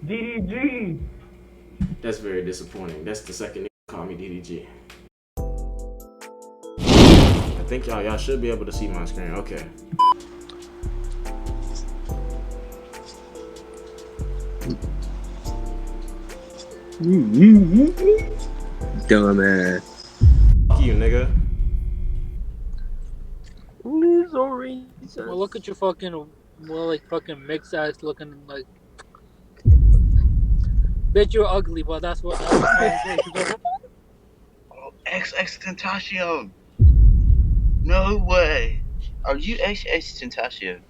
DDG. That's very disappointing. That's the second nigga call me DDG. I think y'all should be able to see my screen. Okay. Dumbass. Fuck you, nigga. Well, look at your fucking, well, like fucking mixed ass looking like. Bitch, you're ugly, but that's what. XX Tentacion. No way. Are you XX Tentacion?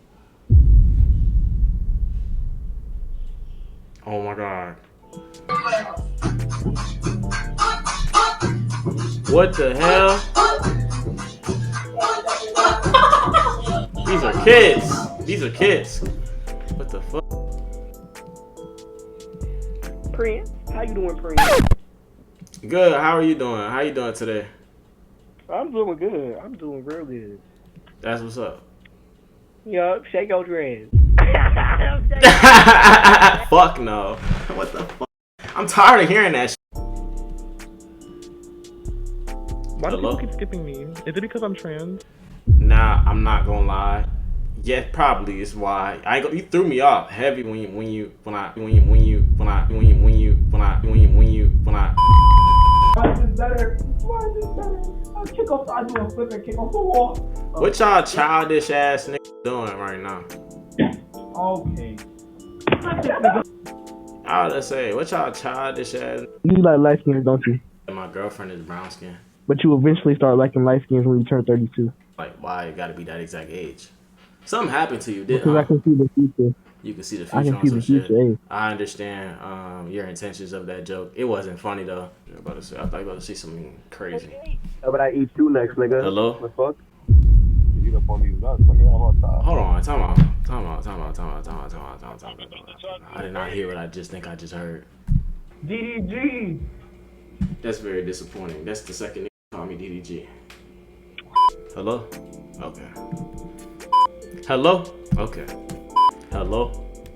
Oh my god. What the hell? These are kids. These are kids. What the fuck? Prince, how you doing, Prince? Good. How are you doing? How you doing today? I'm doing good. I'm doing real good. That's what's up. Yup, shake your dress. Fuck no. What the fuck? I'm tired of hearing that shit. Why do Hello? people keep skipping me? Is it because I'm trans? Nah, I'm not gonna lie. Yeah, probably is why. You threw me off heavy when you. Why is this better? Why is this better? I'll kick off, I do a flip and kick off the wall. What y'all childish ass niggas doing right now? Okay. I was gonna say, what y'all childish ass? You like light skins, don't you? My girlfriend is brown skin. But you eventually start liking light skins when you turn 32. Like, why you gotta be that exact age? Something happened to you, didn't Because I can see the future. You can see the I future can on see some the shit. future. Hey. I understand your intentions of that joke. It wasn't funny though. I thought you were about to see something crazy. How about I eat you next, nigga? Hello? The fuck? Hold on, time out. I did not hear what I just think I just heard. DDG. That's very disappointing. That's the second nigga call me DDG. Hello? Okay. Hello? Okay. Hello?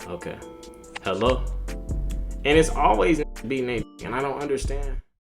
Okay. Hello? And it's always be name, and I don't understand.